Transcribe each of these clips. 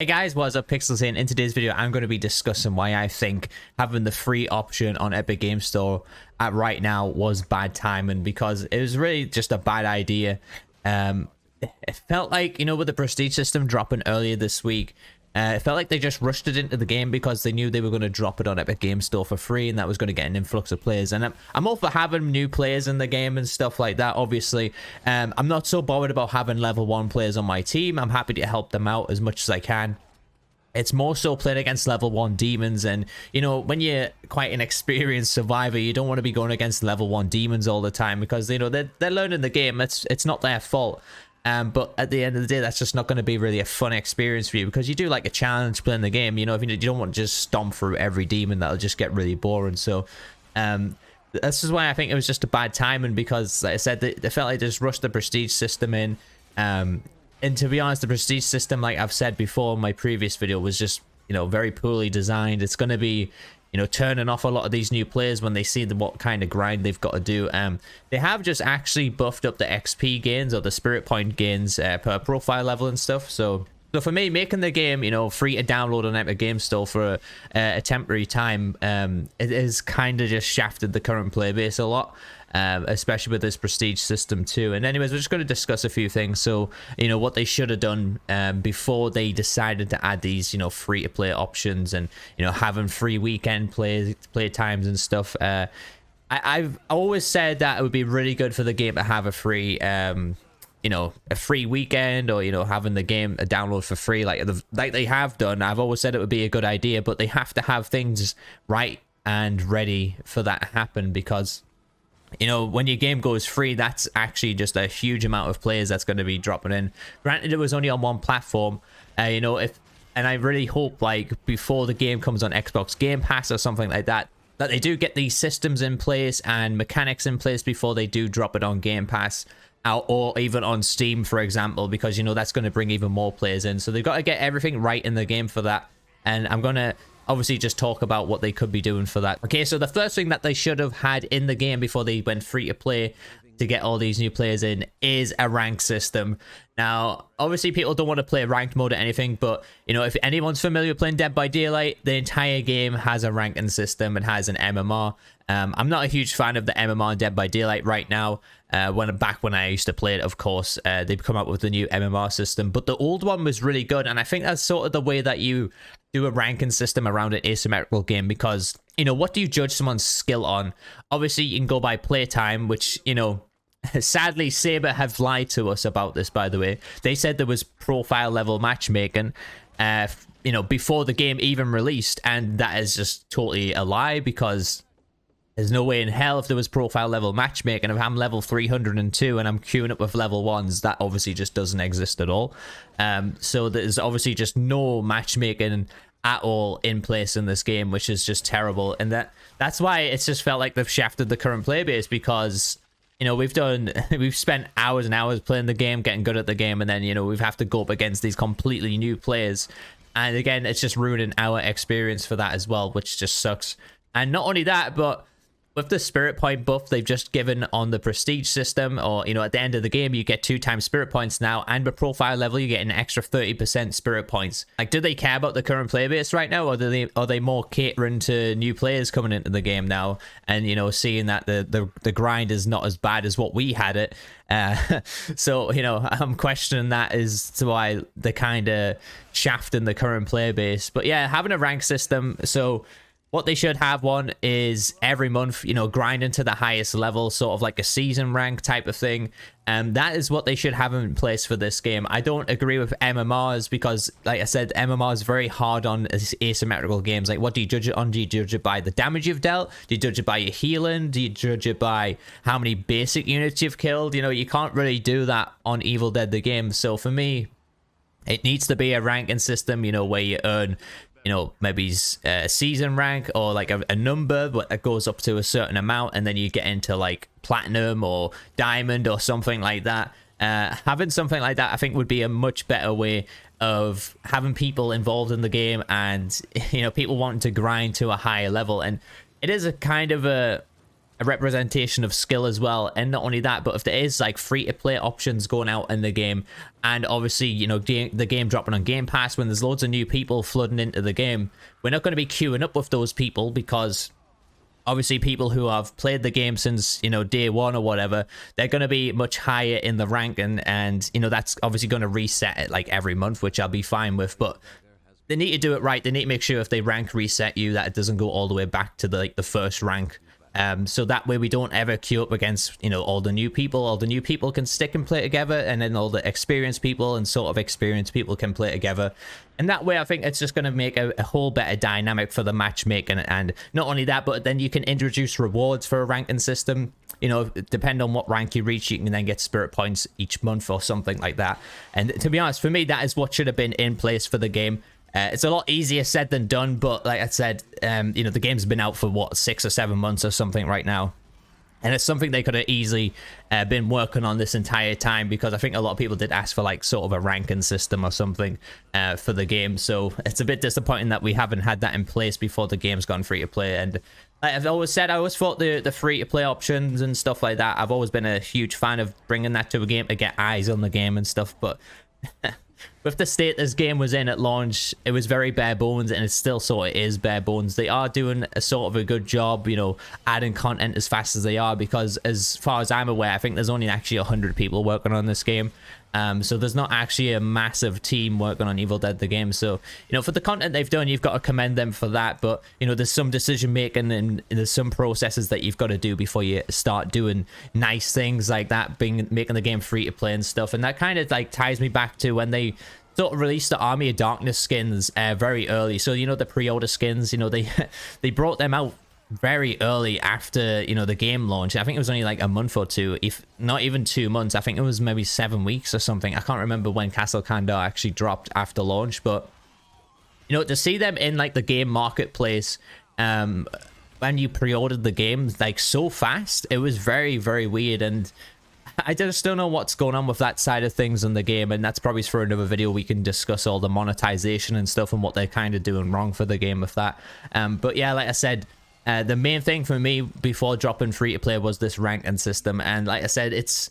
Hey guys, what's up? Pixels in. In today's video, I'm going to be discussing why I think having the free option on Epic Game Store at right now was bad timing, because it was really just a bad idea. It felt like, with the prestige system dropping earlier this week, it felt like they just rushed it into the game because they knew they were going to drop it on Epic Game Store for free, and that was going to get an influx of players. And I'm all for having new players in the game and stuff like that, obviously. I'm not so bothered about having level 1 players on my team. I'm happy to help them out as much as I can. It's more so playing against level 1 demons, and when you're quite an experienced survivor, you don't want to be going against level 1 demons all the time, because they're learning the game. It's not their fault. But at the end of the day, that's just not going to be really a fun experience for you, because you do like a challenge playing the game. If you don't want to just stomp through every demon, that'll just get really boring. So this is why I think it was just a bad timing, because like I said, they felt like they just rushed the prestige system in. And to be honest, the prestige system, like I've said before in my previous video, was just very poorly designed. It's going to be turning off a lot of these new players when they see what kind of grind they've got to do. They have just actually buffed up the XP gains, or the spirit point gains, per profile level and stuff. So for me, making the game free to download on Epic Game Store for a temporary time, it has kind of just shafted the current player base a lot. Especially with this prestige system too. And anyways, we're just going to discuss a few things. So what they should have done before they decided to add these free to play options, and having free weekend play times and stuff. I've always said that it would be really good for the game to have a free a free weekend, or having the game a download for free like they have done. I've always said it would be a good idea, but they have to have things right and ready for that to happen, because when your game goes free, that's actually just a huge amount of players that's going to be dropping in. Granted, it was only on one platform, and I really hope, like, before the game comes on Xbox Game Pass or something like that, that they do get these systems in place and mechanics in place before they do drop it on Game Pass, or even on Steam, for example, because that's going to bring even more players in. So they've got to get everything right in the game for that, and I'm gonna obviously just talk about what they could be doing for that. Okay, so the first thing that they should have had in the game before they went free to play to get all these new players in is a rank system. Now, obviously people don't want to play ranked mode or anything, but if anyone's familiar with playing Dead by Daylight, the entire game has a ranking system. It has an MMR. I'm not a huge fan of the MMR in Dead by Daylight right now. When I used to play it, of course, they've come up with the new MMR system, but the old one was really good, and I think that's sort of the way that you do a ranking system around an asymmetrical game, because what do you judge someone's skill on? Obviously you can go by playtime, which sadly Saber have lied to us about this, by the way. They said there was profile level matchmaking before the game even released, and that is just totally a lie, because there's no way in hell, if there was profile level matchmaking, if I'm level 302 and I'm queuing up with level 1s, that obviously just doesn't exist at all. So there's obviously just no matchmaking at all in place in this game, which is just terrible. And that's why it's just felt like they've shafted the current player base, because we've spent hours and hours playing the game, getting good at the game, and then we've have to go up against these completely new players, and again, it's just ruining our experience for that as well, which just sucks. And not only that, but with the spirit point buff they've just given on the prestige system, or at the end of the game you get 2 times spirit points now, and with profile level you get an extra 30% spirit points. Like, do they care about the current player base right now, or are they more catering to new players coming into the game now, and seeing that the grind is not as bad as what we had it? So I'm questioning that as to why they're kind of shafting the current player base. But yeah, having a rank system, so what they should have one is every month, grinding to the highest level, sort of like a season rank type of thing. And that is what they should have in place for this game. I don't agree with MMRs, because, like I said, MMR is very hard on asymmetrical games. Like, what do you judge it on? Do you judge it by the damage you've dealt? Do you judge it by your healing? Do you judge it by how many basic units you've killed? You can't really do that on Evil Dead the game. So for me, it needs to be a ranking system, where you earn maybe a season rank, or like a number that goes up to a certain amount, and then you get into like platinum or diamond or something like that. Having something like that, I think, would be a much better way of having people involved in the game, and people wanting to grind to a higher level. And it is a kind of a a representation of skill as well. And not only that, but if there is like free to play options going out in the game, and obviously, you know, the game dropping on Game Pass, when there's loads of new people flooding into the game, we're not going to be queuing up with those people, because obviously people who have played the game since, you know, day one or whatever, they're going to be much higher in the rank, and you know, that's obviously going to reset it like every month, which I'll be fine with. But they need to do it right. They need to make sure if they rank reset you, that it doesn't go all the way back to the first rank. So that way we don't ever queue up against, you know, all the new people. All the new people can stick and play together, and then all the experienced people and sort of experienced people can play together. And that way I think it's just going to make a whole better dynamic for the matchmaking. And not only that, but then you can introduce rewards for a ranking system. You know, depending on what rank you reach, you can then get spirit points each month or something like that. And to be honest, for me, that is what should have been in place for the game. It's a lot easier said than done, but like I said, you know, the game's been out for what, 6 or 7 months or something right now, and it's something they could have easily been working on this entire time, because I think a lot of people did ask for like sort of a ranking system or something for the game. So it's a bit disappointing that we haven't had that in place before the game's gone free to play. And like I've always said, I always thought the free to play options and stuff like that, I've always been a huge fan of bringing that to a game to get eyes on the game and stuff. But with the state this game was in at launch, it was very bare bones, and it still sort of is bare bones. They are doing a sort of a good job, you know, adding content as fast as they are, because as far as I'm aware, I think there's only actually 100 people working on this game. So there's not actually a massive team working on Evil Dead the game. So, you know, for the content they've done, you've got to commend them for that. But, you know, there's some decision making and there's some processes that you've got to do before you start doing nice things like that, making the game free to play and stuff. And that kind of like ties me back to when they sort of released the Army of Darkness skins very early. So, you know, the pre-order skins, you know, they brought them out very early after, you know, the game launch. I think it was only like a month or two, if not even 2 months. I think it was maybe 7 weeks or something. I can't remember when Castle Kandar actually dropped after launch, but you know, to see them in like the game marketplace when you pre-ordered the game like so fast, it was very, very weird. And I just don't know what's going on with that side of things in the game, and that's probably for another video. We can discuss all the monetization and stuff and what they're kind of doing wrong for the game with that. But yeah, like I said, the main thing for me before dropping free to play was this ranking system. And like I said, it's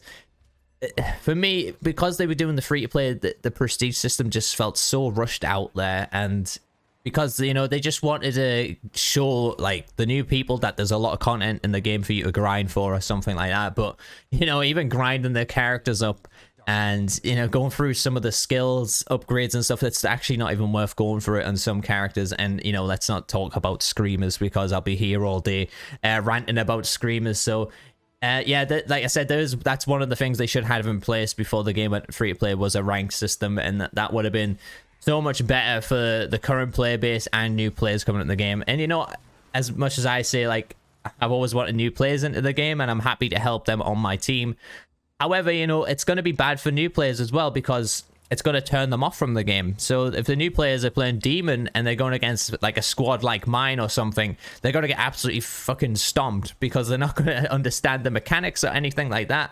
for me, because they were doing the free to play, the prestige system just felt so rushed out there. And because, you know, they just wanted to show like the new people that there's a lot of content in the game for you to grind for or something like that. But, you know, even grinding the characters up and, you know, going through some of the skills upgrades and stuff, it's actually not even worth going for it on some characters. And, you know, let's not talk about screamers, because I'll be here all day ranting about screamers. So yeah, like I said, that's one of the things they should have in place before the game went free to play, was a rank system. And that would have been so much better for the current player base and new players coming into the game. And, you know, as much as I say, like, I've always wanted new players into the game, and I'm happy to help them on my team. However, you know, it's going to be bad for new players as well, because it's going to turn them off from the game. So if the new players are playing Demon and they're going against like a squad like mine or something, they're going to get absolutely fucking stomped, because they're not going to understand the mechanics or anything like that.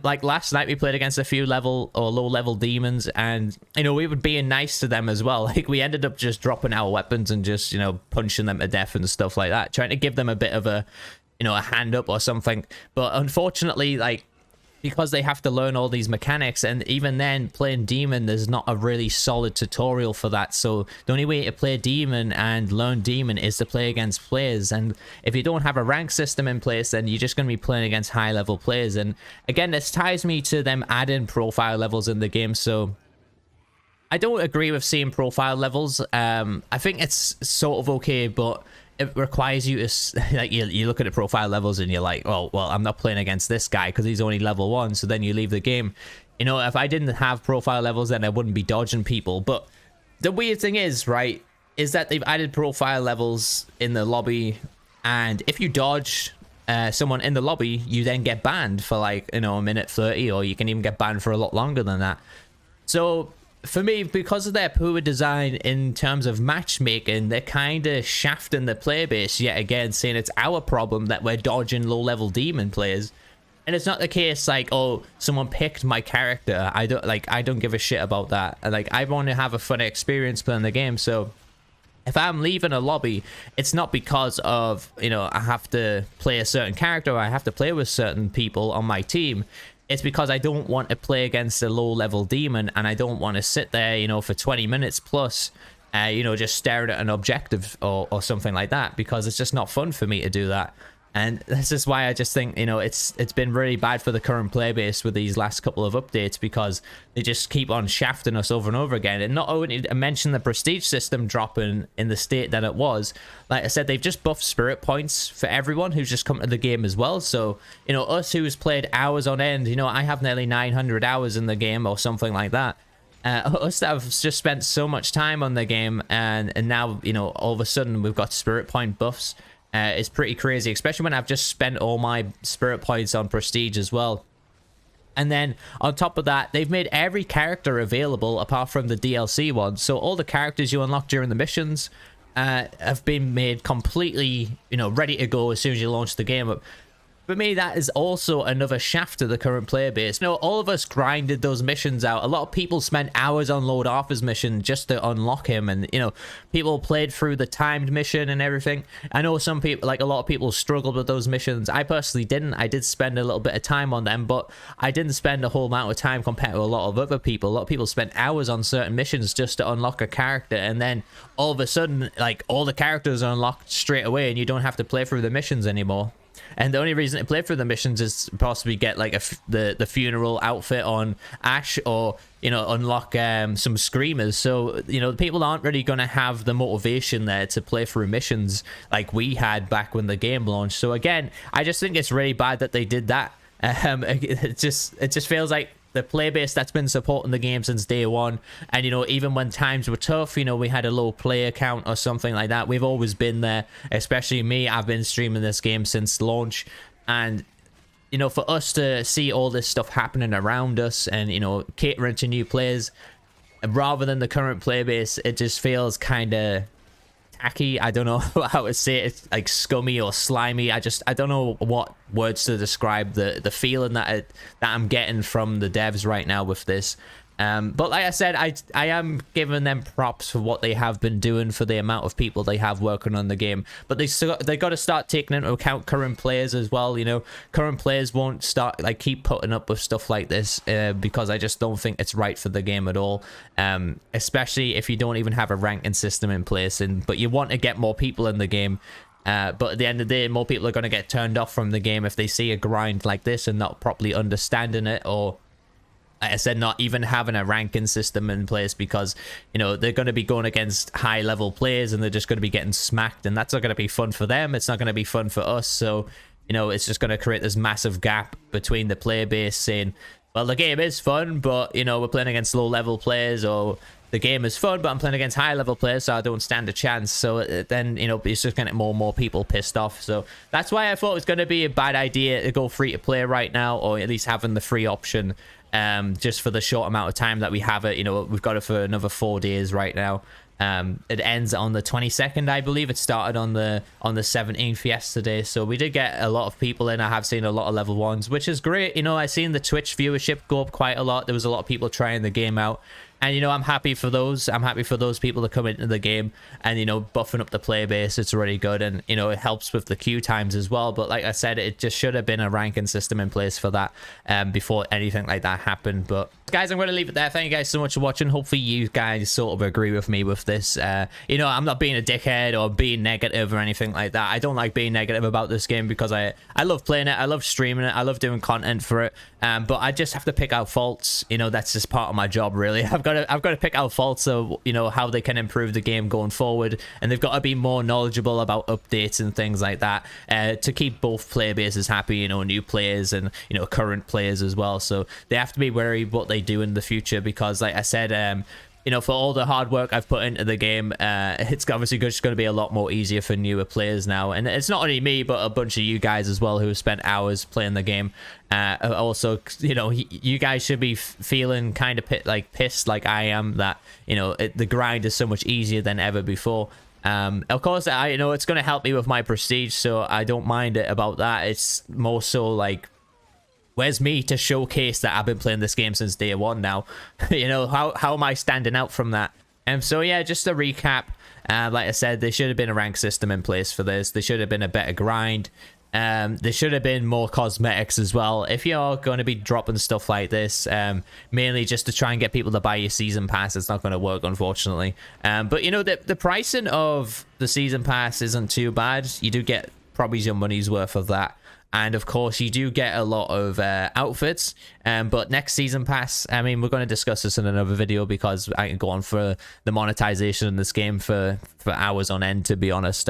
Like last night we played against a few level or low level demons, and, you know, we were being nice to them as well. Like we ended up just dropping our weapons and just, you know, punching them to death and stuff like that, trying to give them a bit of a, you know, a hand up or something. But unfortunately, like, because they have to learn all these mechanics, and even then playing Demon, there's not a really solid tutorial for that. So the only way to play Demon and learn Demon is to play against players. And if you don't have a rank system in place, then you're just going to be playing against high level players. And again, this ties me to them adding profile levels in the game. So I don't agree with seeing profile levels. I think it's sort of okay, but it requires you to, like, you look at the profile levels and you're like, oh, well, I'm not playing against this guy because he's only level 1. So then you leave the game. You know, if I didn't have profile levels, then I wouldn't be dodging people. But the weird thing is, right, is that they've added profile levels in the lobby. And if you dodge someone in the lobby, you then get banned for, like, you know, a minute 30, or you can even get banned for a lot longer than that. So for me, because of their poor design in terms of matchmaking, they're kind of shafting the player base yet again, saying it's our problem that we're dodging low-level demon players. And it's not the case like, oh, someone picked my character. I don't give a shit about that. Like, I want to have a fun experience playing the game. So if I'm leaving a lobby, it's not because of, you know, I have to play a certain character or I have to play with certain people on my team. It's because I don't want to play against a low level demon, and I don't want to sit there, you know, for 20 minutes plus, you know, just staring at an objective or something like that, because it's just not fun for me to do that. And this is why I just think, you know, it's been really bad for the current player base with these last couple of updates, because they just keep on shafting us over and over again. And not only to mention the prestige system dropping in the state that it was, like I said, they've just buffed spirit points for everyone who's just come to the game as well. So, you know, us who's played hours on end, you know, I have nearly 900 hours in the game or something like that. Us that have just spent so much time on the game, and now, you know, all of a sudden we've got spirit point buffs. It's pretty crazy, especially when I've just spent all my spirit points on prestige as well. And then on top of that, they've made every character available apart from the DLC ones. So all the characters you unlock during the missions have been made completely, you know, ready to go as soon as you launch the game. For me, that is also another shaft to the current player base. You know, all of us grinded those missions out. A lot of people spent hours on Lord Arthur's mission just to unlock him, and, you know, people played through the timed mission and everything. I know some people, like a lot of people, struggled with those missions. I personally didn't. I did spend a little bit of time on them, but I didn't spend a whole amount of time compared to a lot of other people. A lot of people spent hours on certain missions just to unlock a character, and then all of a sudden, like, all the characters are unlocked straight away, and you don't have to play through the missions anymore. And the only reason to play through the missions is possibly get like the funeral outfit on Ash, or, you know, unlock some screamers. So, you know, people aren't really going to have the motivation there to play through missions like we had back when the game launched. So again, I just think it's really bad that they did that. It just feels like the player base that's been supporting the game since day one, and, you know, even when times were tough, you know, we had a low player count or something like that, we've always been there. Especially me, I've been streaming this game since launch, and, you know, for us to see all this stuff happening around us and, you know, catering to new players rather than the current player base, it just feels kind of tacky. I don't know how to say it. It's like scummy or slimy. I don't know what words to describe the feeling that I'm getting from the devs right now with this. But like I said, I am giving them props for what they have been doing for the amount of people they have working on the game. But they got to start taking into account current players as well. You know, current players won't start like keep putting up with stuff like this because I just don't think it's right for the game at all. Especially if you don't even have a ranking system in place, but you want to get more people in the game. But at the end of the day, more people are going to get turned off from the game if they see a grind like this and not properly understanding it, or, like I said, not even having a ranking system in place, because, you know, they're going to be going against high level players and they're just going to be getting smacked, and that's not going to be fun for them. It's not going to be fun for us. So, you know, it's just going to create this massive gap between the player base saying, well, the game is fun, but, you know, we're playing against low level players, or the game is fun, but I'm playing against high level players, so I don't stand a chance. So then, you know, it's just going to get more and more people pissed off. So that's why I thought it was going to be a bad idea to go free to play right now, or at least having the free option. Just for the short amount of time that we have it. You know, we've got it for another 4 days right now. It ends on the 22nd, I believe. It started on the 17th yesterday, so we did get a lot of people in. I have seen a lot of level 1s, which is great. You know, I've seen the Twitch viewership go up quite a lot. There was a lot of people trying the game out, and, you know, I'm happy for those. I'm happy for those people to come into the game and, you know, buffing up the player base. It's really good, and, you know, it helps with the queue times as well. But like I said, it just should have been a ranking system in place for that before anything like that happened. But guys, I'm going to leave it there. Thank you guys so much for watching. Hopefully you guys sort of agree with me with this. You know, I'm not being a dickhead or being negative or anything like that. I don't like being negative about this game because I love playing it. I love streaming it. I love doing content for it. But I just have to pick out faults. You know, that's just part of my job, really. I've got to pick out faults of, you know, how they can improve the game going forward, and they've got to be more knowledgeable about updates and things like that to keep both player bases happy. You know, new players and, you know, current players as well. So they have to be wary what they do in the future, because, like I said, you know, for all the hard work I've put into the game, it's obviously just going to be a lot more easier for newer players now. And it's not only me, but a bunch of you guys as well who have spent hours playing the game. Also, you know, you guys should be feeling kind of pissed like I am that, you know, the grind is so much easier than ever before. Of course, I know it's going to help me with my prestige, so I don't mind it about that. It's more so like, where's me to showcase that I've been playing this game since day one now? You know, how am I standing out from that? So yeah, just a recap. Like I said, there should have been a rank system in place for this. There should have been a better grind. There should have been more cosmetics as well. If you're going to be dropping stuff like this, mainly just to try and get people to buy your season pass, it's not going to work, unfortunately. But you know, the pricing of the season pass isn't too bad. You do get probably your money's worth of that. And of course, you do get a lot of outfits. But next season pass, I mean, we're going to discuss this in another video because I can go on for the monetization in this game for hours on end, to be honest.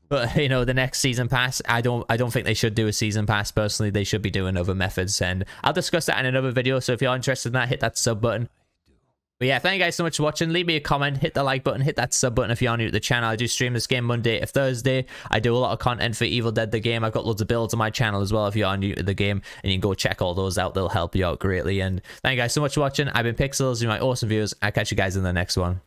But you know, the next season pass, I don't think they should do a season pass. Personally, they should be doing other methods, and I'll discuss that in another video. So if you're interested in that, hit that sub button. But yeah, thank you guys so much for watching. Leave me a comment, hit the like button, hit that sub button if you're new to the channel. I do stream this game Monday to Thursday. I do a lot of content for Evil Dead the game. I've got loads of builds on my channel as well if you are new to the game, and you can go check all those out. They'll help you out greatly. And thank you guys so much for watching. I've been Pixels, you're my awesome viewers. I'll catch you guys in the next one.